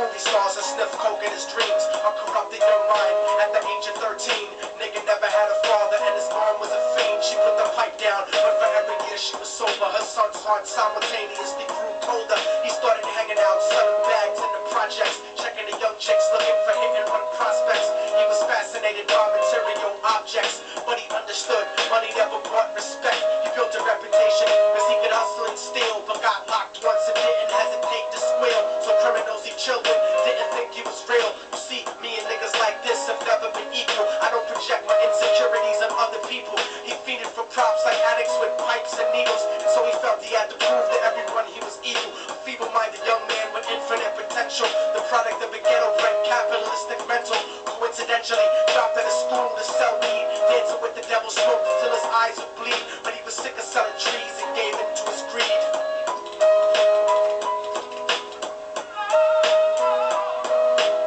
movie stars and sniff coke in his dreams. A corrupted young mind at the age of 13. Nigga never had a father and his mom was a fiend. She put the pipe down, but for every year she was sober. Her son's heart simultaneously grew colder. He started hanging out, selling bags in the projects, checking the young chicks, looking for hit and run prospects. He was fascinated by material objects, but he understood money never brought respect. He built a reputation because he could hustle and steal, but got locked once and didn't hesitate to squeal. So criminals he chilled with didn't think he was real. You see, me and niggas like this have never been equal. I don't project my insecurities on other people. He feeded for props like addicts with pipes and needles, and so he felt he had to prove to everyone he was evil. A feeble-minded young man with infinite potential, the product of a ghetto-bred capitalistic mental. Coincidentally, dropped out of school to sell weed, dancing with the devil, smoked till his eyes would bleed. But he was sick of selling trees and gave in to his greed.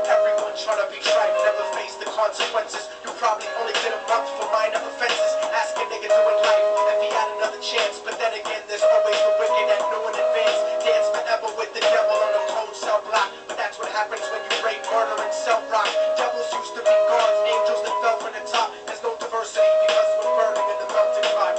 Everyone trying to be trite, never face the consequences. You probably only did a month for minor offenses. Ask a nigga doing life if he had another chance. But then again, there's always the wicked that knew in advance. Dance forever with the devil on a cold cell block. But that's what happens when you rape, murder, and sell rock. Devils used to be gods, angels that fell from the top. There's no diversity because we're burning in the melting pot.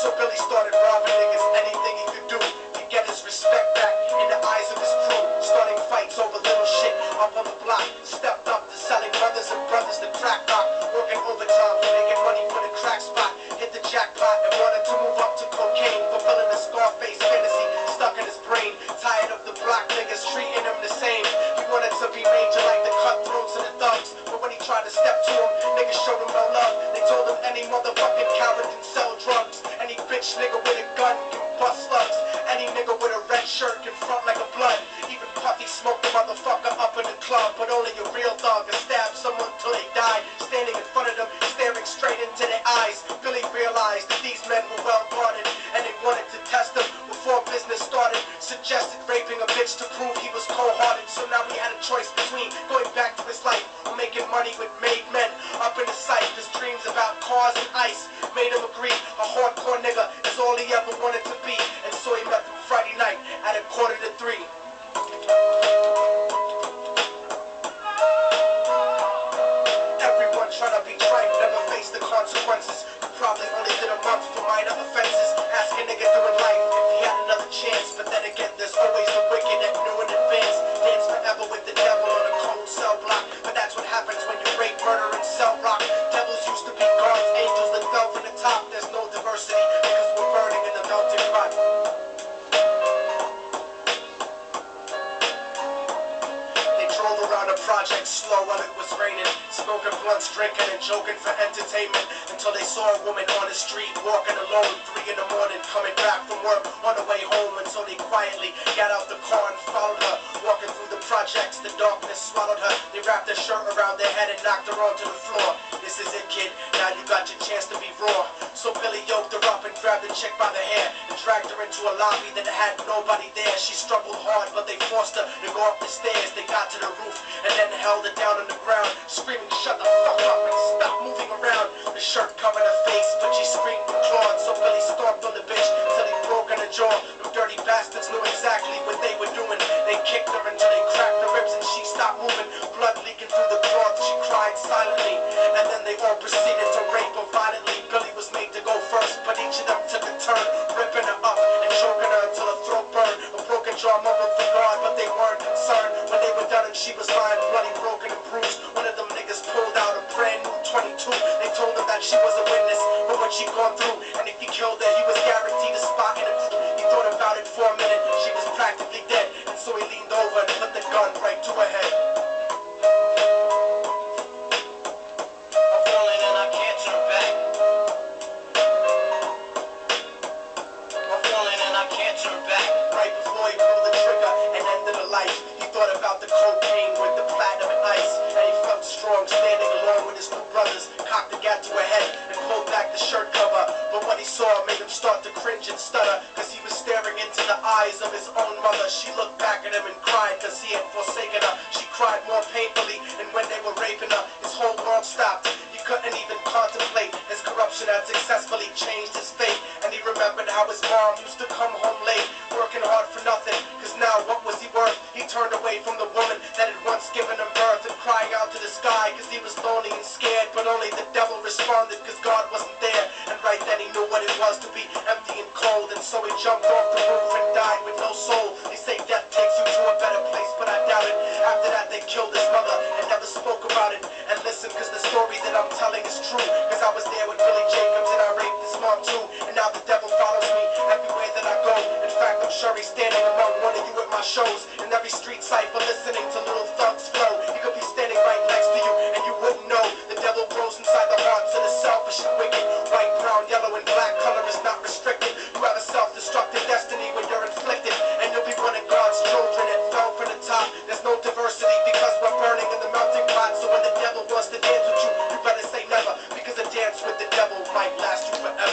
So Billy started robbing niggas, anything he could do to get his respect back in the eyes of his crew. Starting fights over little shit up on the block. Stepped up to selling brothers and brothers the crack rock. Working overtime, making money for the crack spot. Hit the jackpot and wanted to move up to cocaine. Fulfilling a Scarface fantasy stuck in his brain. Tired of the block niggas treating him the same. He wanted to be major like the cutthroats and the thugs. But when he tried to step to him, niggas showed him no love. They told him any motherfucking coward can sell drugs. Any bitch nigga with a gun can bust slugs. Any nigga with a red shirt can front like a blood. Even Puffy smoked the motherfucker up in the club. But only a real thug can stab someone till they die. Standing in front of them, staring straight into their eyes. Billy realized that these men were well guarded, and they wanted to test him before business started. Suggested raping a bitch to prove he was cold-hearted. So now he had a choice between going back to his life or making money with made men. Up in his sight, his dreams about cars and ice made him agree. A hardcore nigga is all he ever wanted to be. And so he met them Friday night at 2:45. Everyone trying to be trite, never face the consequences. You probably only did a month for minor offenses. Ask a nigga doing life if he had another chance. But then again, there's always the wicked that knew in advance. Dance forever with the devil on a cold cell block. But that's what happens when you rape, murder, and sell rock. Devils used to be gods, angels that fell from the top. There's no diversity because we're burning in the melting pot. Around the project slow while it was raining, smoking blunts, drinking and joking for entertainment, until they saw a woman on the street walking alone, 3 in the morning, coming back from work on the way home. And so they quietly got out the car and followed her. Walking through the projects, the darkness swallowed her. They wrapped their shirt around their head and knocked her onto the floor. This is it, kid, now you got your chance to be raw. So Billy yoked her up and grabbed the chick by the hair and dragged her into a lobby that had nobody there. She struggled hard, but they forced her to go up the stairs. They got to the roof and then held her down on the ground, screaming, "Shut the fuck up and stop moving around." The shirt covered her face, but she screamed and clawed. So Billy stomped on the bitch till he broke in her jaw. Them dirty bastards knew exactly what they were doing. They kicked her until they cracked the ribs and she stopped moving. Blood leaking through the cloth, she cried silently. And then they all proceeded to rape her violently. Billy was made to go first, but each of them took a turn, ripping her up and choking her until her throat burned. A broken jaw mumbled for God, but they weren't concerned. When they were done and she was lying bloody, broken and bruised, one of them niggas pulled out a brand new 22. They told him that she was a witness for what she'd gone through, and if he killed her, he was guaranteed a spot in a crew. He thought about it for a minute, she was practically dead, and so he leaned over and put the gun right to her head. I'm falling and I can't turn back. I'm falling and I can't turn back. Right before he pulled the trigger and ended her life, he thought about the cocaine with the platinum and ice, and he felt strong standing alone with his two brothers. Cocked the gat to her head and pulled back the shirt cover, but what he saw made him start to cringe and stutter, cause he was staring into the eyes of his own mother. She looked back at him and cried cause he had forsaken her. She cried more painfully, and when they were raping her, his whole world stopped. He couldn't even contemplate. His corruption had successfully changed his fate, and he remembered how his mom used to come home late the roof and died with no soul. They say death takes you to a better place, but I doubt it. After that they killed his mother and never spoke about it. And listen, cause the story that I'm telling is true, cause I was there with Billy Jacobs and I raped his mom too. And now the devil follows me everywhere that I go. In fact, I'm sure he's standing among one of you at my shows. In every street cipher listening to Little Thug's flow. He could be standing right next to you and you wouldn't know. The devil grows inside the hearts of the selfish and wicked. White, brown, yellow, and black color is not restricted. You have a self-destructive destiny when you're inflicted. And you'll be one of God's children that fell from the top. There's no diversity because we're burning in the melting pot. So when the devil wants to dance with you, you better say never. Because a dance with the devil might last you forever.